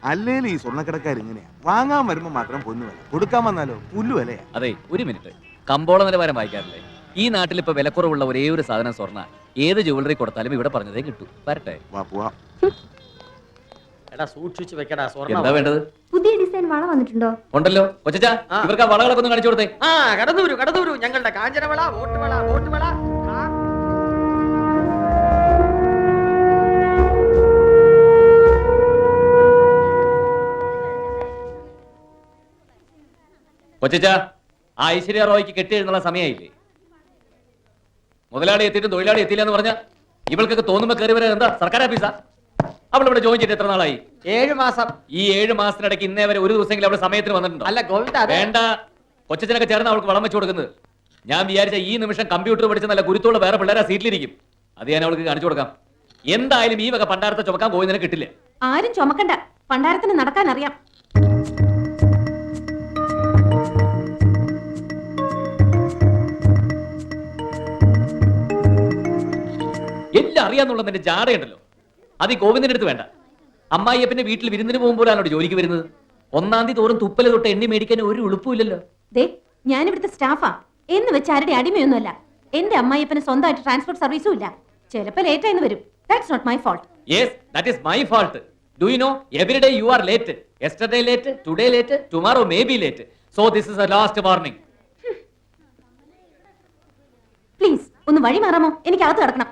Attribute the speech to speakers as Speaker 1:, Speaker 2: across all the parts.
Speaker 1: അല്ലേലും ഈ സ്വർണ്ണക്കടക്കാർ ഇങ്ങനെയാ, വാങ്ങാൻ വരുമ്പോ മാത്രം പൊന്നു വില, കൊടുക്കാൻ വന്നാലോ പുല്ലു വിലയാ.
Speaker 2: അതെ, ഒരു മിനിറ്റ്, കമ്പോള നിലവാരം വായിക്കാറില്ലേ? ഈ നാട്ടിൽ ഇപ്പൊ വിലക്കുറവുള്ള ഒരേ ഒരു സാധനം സ്വർണ്ണ. ഏത് ജുവലറി കൊടുത്താലും ഇവിടെ പറഞ്ഞതേ കിട്ടൂ. വരട്ടെ.
Speaker 1: വാ പോവാം.
Speaker 3: സൂക്ഷിച്ചു വെക്കടാ സ്വർണ്ണം.
Speaker 2: എന്താ വേണ്ടത്?
Speaker 4: പുതിയ ഡിസൈൻ വള വന്നിട്ടുണ്ടോ?
Speaker 2: ഉണ്ടല്ലോ കൊച്ചാ, ഇവർക്ക് ആ വളകളൊക്കെ ഒന്ന് കാണിച്ചു കൊടുത്തേ.
Speaker 3: കടന്നൂരു ഞങ്ങളുടെ കാഞ്ചനവള, വോട്ടുവള.
Speaker 2: കൊച്ചാ, ആ ഐശ്വര്യ റോയ്ക്ക് കെട്ടിയെഴുന്നുള്ള സമയമായില്ലേ? മുതലാളി എത്തിയിട്ടും തൊഴിലാളി എത്തിയില്ല എന്ന് പറഞ്ഞാൽ ഇവൾക്കൊക്കെ തോന്നുമ്പോ കയറി വരാൻ എന്താ സർക്കാർ ഓഫീസാ? അവൾ ഇവിടെ ജോയിൻ ചെയ്തിട്ട് എത്ര നാളായി?
Speaker 3: 7 മാസം.
Speaker 2: ഈ 7 മാസത്തിനിടയ്ക്ക് ഇന്നേ വരെ ഒരു ദിവസമെങ്കിലും അവള് സമയത്തിന് വന്നിട്ടുണ്ടോ?
Speaker 3: അല്ല ഗോവിന്ദ,
Speaker 2: വേണ്ട. കൊച്ചനൊക്കെ ചേർന്ന് അവൾക്ക് വളം വെച്ചു കൊടുക്കുന്നത്. ഞാൻ വിചാരിച്ച ഈ നിമിഷം കമ്പ്യൂട്ടർ പഠിച്ച നല്ല ഗുരുത്തുള്ള വേറെ പിള്ളേരെ സീറ്റിലിരിക്കും. അത് ഞാൻ അവൾക്ക് കാണിച്ചു കൊടുക്കാം. എന്തായാലും ഈ വക പണ്ടാരത്തെ ചുമക്കാൻ ഗോവിന്ദനെ കിട്ടില്ല.
Speaker 4: ആരും ചുമക്കണ്ട, പണ്ടാരത്തിന് നടക്കാൻ അറിയാം.
Speaker 2: എല്ലാം അറിയാന്നുള്ളതിന്റെ ജാടയുണ്ടല്ലോ, അത് ഈ ഗോവിന്ദന്റെ അടുത്ത് വേണ്ട. അമ്മായിയപ്പന്റെ വീട്ടിൽ വിരുന്നിന് പോകുമ്പോഴാണോ ജോലിക്ക് വരുന്നത്? 1-ാം തീയതി തോറും തുപ്പല് തൊട്ട് എണ്ണി മേടിക്കാൻ ഒരു എളുപ്പമില്ലല്ലോ.
Speaker 4: ദേ, ഞാനിവിടുത്തെ സ്റ്റാഫാ എന്ന് വെച്ച് ആരുടെ അടിമയൊന്നുമല്ല. എന്റെ അമ്മായിയപ്പന് സ്വന്തമായിട്ട് ട്രാൻസ്പോർട്ട് സർവീസും ഇല്ല. ചിലപ്പോൾ ലേറ്റ് ആയി വരും. That's not my fault.
Speaker 2: Yes, that is my fault. Do you know every day you are late. Yesterday late, today late, tomorrow may be late. So this is a last warning.
Speaker 4: Please ഒന്ന് വഴി മാറാമോ? എനിക്ക് അകത്ത് കിടക്കണം.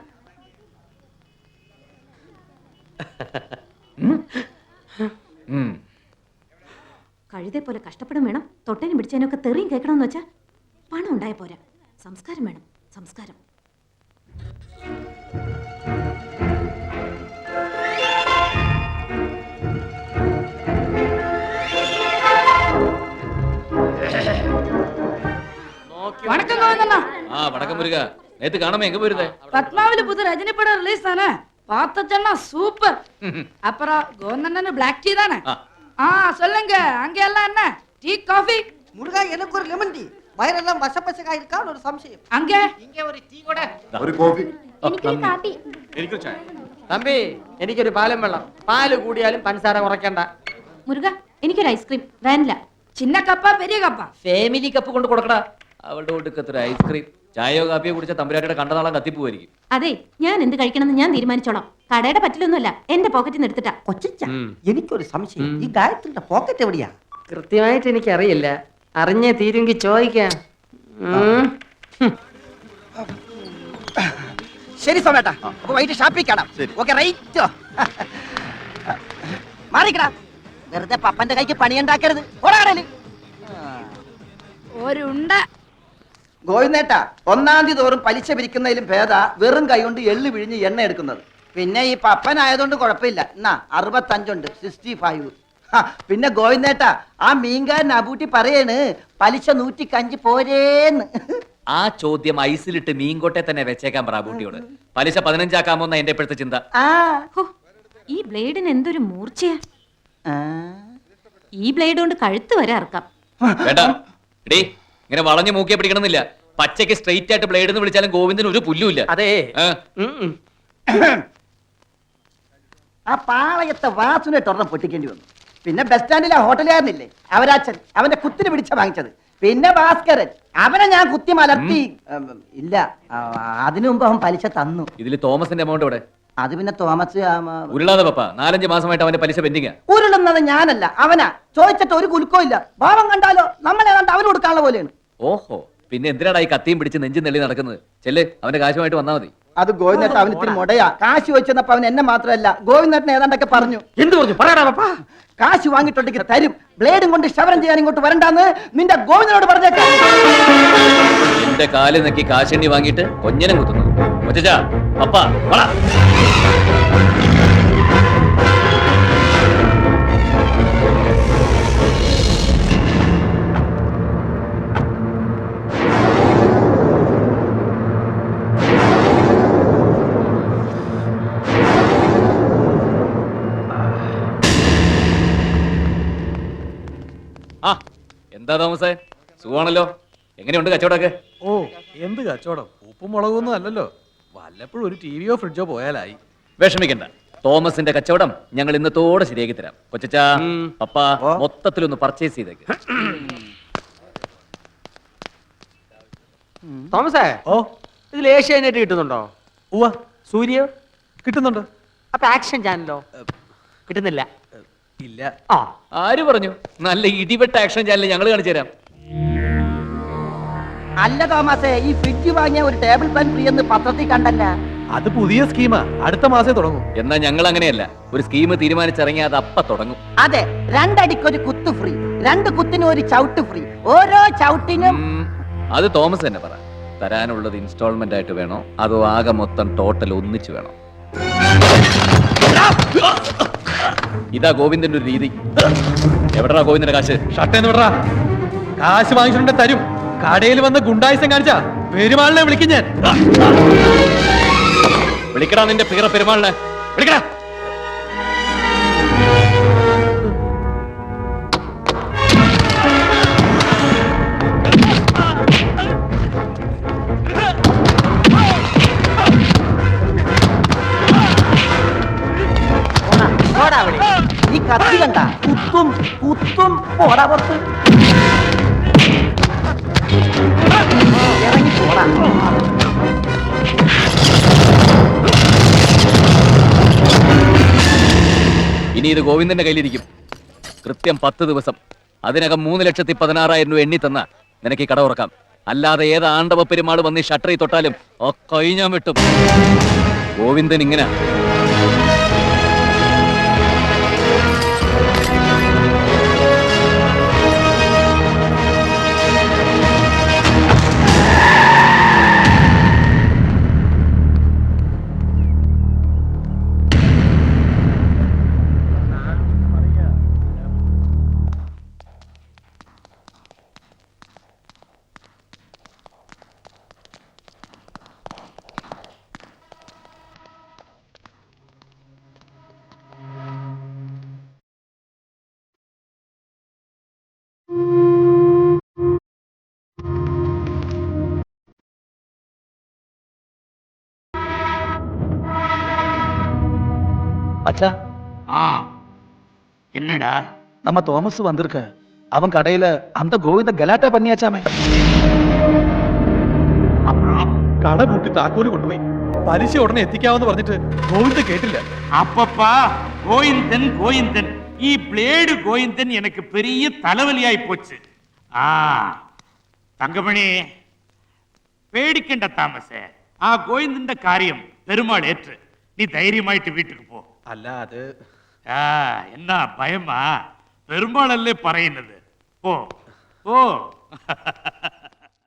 Speaker 4: കഴുതേ പോലെ കഷ്ടപ്പെടും വേണം, തൊട്ടേനും പിടിച്ചതിനും ഒക്കെ തെറിയും കേൾക്കണമെന്ന് വെച്ചാൽ പണം ഉണ്ടായ പോരാ. സംസ്കാരം വേണം, സംസ്കാരം.
Speaker 5: வணக்கம் கோவிந்தண்ணா.
Speaker 2: வணக்கம் முருகா. நேத்து காணாம எங்க போயிருந்தே?
Speaker 5: பத்மாவில புது ரஜினி படம் ரிலீஸ் தானே, பார்த்தச்சன்னா சூப்பர். அப்புறம் கோவிந்தண்ணன் பிளாக் டீ தானே? சொல்லுங்க, அங்க எல்லாம் என்ன டீ காஃபி?
Speaker 3: முருகா, எனக்கு ஒரு லெமன் டீ. வயிறெல்லாம் வசப்பசகா இருக்கான்னு ஒரு சம்சயம்.
Speaker 5: அங்க
Speaker 3: ஒரு டீ கூட.
Speaker 1: ഒരു കോഫി.
Speaker 4: എനിക്കൊരു കാപ്പി.
Speaker 1: എനിക്കൊരു ചായ.
Speaker 3: തമ്പി, എനിക്കൊരു പാലും വെള്ളം. പാല് കൂടിയാലും പഞ്ചസാര കുറയ്ക്കണ്ട.
Speaker 4: മുരുക, എനിക്കൊരു ഐസ്ക്രീം. വാനില.
Speaker 5: சின்ன கப்பா பெரிய கப்பா?
Speaker 2: ഫാമിലി കപ്പ് കൊണ്ട് കൊടുക്കടാ. അവളുടെ ഒടുക്കത്തൊരു ഐസ്ക്രീം. ചായയോ കാപ്പിയോ കുടിച്ച തമ്പുരാട്ടിയുടെ കണ്ടനാളം കത്തിപ്പോയിരിക്കും.
Speaker 4: അതെ, ഞാൻ എന്ത് കഴിക്കണമെന്ന് ഞാൻ തീരുമാനിച്ചോളാം. കടയുടെ പറ്റിലൊന്നുമല്ല, എന്റെ പോക്കറ്റിൽ നിന്ന് എടുത്തിട്ടാ.
Speaker 3: കൊച്ചിച്ച, എനിക്കൊരു സംശയം. ഈ ഗായത്രിയുടെ പോക്കറ്റ് എവിടെയാ? കൃത്യമായിട്ട് എനിക്കറിയില്ല. അറിഞ്ഞേ തീരുമെങ്കിൽ ചോദിക്കാം. ശരി സോമേട്ടാ, അപ്പൊ വൈകിട്ട് ഷാപ്പിൽ കാണാം. Okay, right. മാറിക്കടാ, വെറുതെ പപ്പന്റെ കൈക്ക് പണിയുണ്ടാക്കരുത്.
Speaker 5: ஒரு உண்ட
Speaker 3: ഗോവിന്ദേട്ടാ, 1-ാം തീയതി തോറും പലിശ പിരിക്കുന്നതിലും ഭേദ വെറും കൈ കൊണ്ട് എള്ളു പിഴിഞ്ഞ് എണ്ണ എടുക്കുന്നത്. പിന്നെ ഈ പപ്പനായതുകൊണ്ട് കുഴപ്പമില്ല. എന്നാ 65 ഉണ്ട്, 65. പിന്നെ ഗോവിന്ദേട്ടാ, ആ മീൻകാരൻ അബൂട്ടി പറയാണ് പലിശ 105 പോരേന്ന്.
Speaker 2: ആ ചോദ്യം ഐസിലിട്ട് മീൻകോട്ടെ തന്നെ വെച്ചേക്കാൻ പ്രാബൂട്ടിയോട്. പലിശ 15 ആക്കാമോന്ന എന്റെ ഇപ്പോഴത്തെ ചിന്ത.
Speaker 4: ഈ ബ്ലേഡിന് എന്തൊരു മൂർച്ചയാ. ഈ ബ്ലേഡ് കൊണ്ട് കഴുത്ത് വരെ അറക്കാം.
Speaker 2: വേണ്ട എടീ, ഇങ്ങനെ വളഞ്ഞു മൂക്കിയെ പിടിക്കണമെന്നില്ല. പച്ചയ്ക്ക് സ്ട്രെയിറ്റ് ആയിട്ട് ബ്ലേഡ് എന്ന് വിളിച്ചാലും ഗോവിന്ദന് ഒരു പുല്ലുമില്ല.
Speaker 3: അതെ, ആ പാളയത്തെ വാസുനായിട്ട് ഒരെണ്ണം പൊട്ടിക്കേണ്ടി വന്നു. പിന്നെ ബസ് സ്റ്റാൻഡിലെ ഹോട്ടലുകാരനില്ലേ അവരാച്ചൻ, അവന്റെ കുത്തിന് പിടിച്ച വാങ്ങിച്ചത്. പിന്നെ ഭാസ്കരൻ, അവനെ ഞാൻ കുത്തി മലർത്തി. ഇല്ല, അതിനു മുമ്പ് അവൻ പലിശ തന്നു.
Speaker 2: ഇതിൽ തോമസിന്റെ എമൗണ്ട് ഇവിടെ?
Speaker 3: അത് പിന്നെ തോമസ്
Speaker 2: ഉരുളാതെ പപ്പ, 4-5 മാസമായിട്ട് അവന്റെ പലിശ പെൻഡിങ്.
Speaker 3: ഉരുളുന്നത് ഞാനല്ല, അവനാ. ചോദിച്ചിട്ട് ഒരു കുലുക്കോ ഇല്ല. ഭാവം കണ്ടാലോ നമ്മളെ കണ്ട അവന് കൊടുക്കാനുള്ള പോലെയാണ്.
Speaker 2: ഓഹോ, പിന്നെ എന്തിനാടാ ഈ കത്തിയും പിടിച്ച് നെഞ്ചും നെള്ളി നടക്കുന്നത്? ചെല്ല്, അവന്റെ കാശുമായിട്ട് വന്നാ മതി.
Speaker 3: അത് ഗോവിന്ദേട്ടൻ അവന് ഇത്തിരി മുടയാ. കാശ് ചോദിച്ചപ്പോ അവൻ എന്നെ മാത്രമല്ല ഗോവിന്ദേട്ടൻ ഏതാണ്ടൊക്കെ പറഞ്ഞു.
Speaker 2: എന്ത് പറഞ്ഞു? പറയടാ പപ്പ.
Speaker 3: കാശ് വാങ്ങിയിട്ടുണ്ടെങ്കിൽ തരും, ബ്ലേഡും കൊണ്ട് ക്ഷവരം ചെയ്യാൻ ഇങ്ങോട്ട് വരണ്ടാന്ന് നിന്റെ ഗോവിന്ദനോട് പറഞ്ഞേക്കാം.
Speaker 2: എന്റെ കാല് നക്കി കാശെണ്ണി വാങ്ങിയിട്ട് കൊഞ്ഞനം കുത്തുന്നു. കൊച്ചാ പപ്പ വള. എന്താ തോമസേ, സുഖമാണല്ലോ? എങ്ങനെയുണ്ട് കച്ചവടമൊക്കെ?
Speaker 6: ഓ, എന്ത് കച്ചവടം. ഉപ്പും മുളകൊന്നും അല്ലല്ലോ, വല്ലപ്പോഴും ഒരു ടിവിയോ ഫ്രിഡ്ജോ പോയാലായി.
Speaker 2: വിഷമിക്കണ്ട, തോമസിന്റെ കച്ചവടം ഞങ്ങൾ ഇന്നത്തോടെ ശരിയാക്കി തരാം. കൊച്ചാ പപ്പ
Speaker 1: ഓ.
Speaker 2: മൊത്തത്തിലൊന്ന് പർച്ചേസ് ചെയ്തേക്ക്.
Speaker 6: തോമസേ,
Speaker 1: ഓ
Speaker 6: ഇതിൽ ഏഷ്യാനെറ്റ് കിട്ടുന്നുണ്ടോ?
Speaker 1: ഉവ്വ
Speaker 6: സൂര്യ?
Speaker 1: കിട്ടുന്നുണ്ട്.
Speaker 6: അപ്പൊ ആക്ഷൻ ചാനലോ? കിട്ടുന്നില്ല.
Speaker 1: ഇല്ല.
Speaker 6: ആ,
Speaker 2: ആര് പറഞ്ഞു? നല്ല ഇടിവെട്ട ആക്ഷൻ ചാനൽ ഞങ്ങൾ കാണിച്ചു തരാം.
Speaker 3: അല്ല തോമസേ, ഈ ഫ്രിഡ്ജ് വാങ്ങിയ ഒരു ടേബിൾ ഫാൻ ഫ്രീ എന്ന് പത്രത്തിൽ കണ്ടല്ല.
Speaker 1: അത് പുതിയ സ്കീമാ, അടുത്ത മാസേ തുടങ്ങും.
Speaker 2: എന്നാ ഞങ്ങൾ അങ്ങനെയല്ല, ഒരു സ്കീം തീരുമാനിച്ചിറങ്ങിയാൽ അത് അപ്പ തുടങ്ങും.
Speaker 3: അതെ, രണ്ടടിക്കൊരു കുത്ത് ഫ്രീ, 2 കുത്തിനും ഒരു ചവിട്ട് ഫ്രീ, ഓരോ ചവിട്ടിനും.
Speaker 2: അത് തോമസ് തന്നെ പറ. തരാനുള്ളത് ഇൻസ്റ്റാൾമെന്റ് ആയിട്ട് വേണോ അതോ ആകെ മൊത്തം ടോട്ടൽ ഒന്നിച്ച് വേണോ? ഇതാ ഗോവിന്ദന്റെ ഒരു രീതി. എവിടാ ഗോവിന്ദന്റെ കാശ്?
Speaker 7: ഷർട്ടേന്ന് വിടറാ. കാശ് വാങ്ങിച്ചിട്ടുണ്ടെ തരും. കടയിൽ വന്ന് ഗുണ്ടായുസം കാണിച്ചാ പെരുമാളിനെ വിളിക്കും ഞാൻ.
Speaker 2: വിളിക്കടാ നിന്റെ പീറ പെരുമാളിനെ, വിളിക്കടാ.
Speaker 3: പോടാ അവിടെ. ഈ കത്തി കണ്ട കുത്തും കുത്തും. പോടാ പുറത്ത്. ഇറങ്ങി പോടാ.
Speaker 2: ഇനി ഇത് ഗോവിന്ദന്റെ കയ്യിലിരിക്കും. കൃത്യം 10 ദിവസം. അതിനകം 3,16,000 രൂപ എണ്ണി തന്ന നിനക്ക് ഈ കട ഉറക്കാം. അല്ലാതെ ഏത് ആണ്ടവ പെരുമാൾ വന്ന് ഈ ഷട്ടറിൽ തൊട്ടാലും ആ കൈ ഞാൻ വെട്ടും. ഗോവിന്ദൻ ഇങ്ങനെ.
Speaker 8: அச்சா,
Speaker 9: ஆ என்னடா
Speaker 8: நம்ம தோமஸ் வந்திருக்க. அவன் கடையில அந்த கோவிந்த கலாட்டா பண்ணியாச்சாமே.
Speaker 7: കട പൂട്ടി താക്കോല് കൊണ്ടുപോയി. പലിശ ഉടനെ എത്തിക്കാമെന്ന് പറഞ്ഞിട്ട് ഗോവിന്ദ കേട്ടില്ല.
Speaker 9: அப்பப்பா கோவிந்தன் கோவிந்தன் ഈ ബ്ലേഡ് ഗോവിന്ദൻ എനിക്ക് പെരിയ തലവലിയായി പോച്ച്. ആ തങ്കമണി പേടിക്കണ്ട താമസേ, ആ ഗോവിന്ദന്റെ കാര്യം പെരുമാൾ ഏറ്റ്. നീ ധൈര്യമായിട്ട് വീട്ടിക്ക് പോ.
Speaker 7: അല്ല അത്
Speaker 9: ആ എന്നാ ഭയമാ? പെരുമാളല്ലേ പറയുന്നത്. പോ ഓ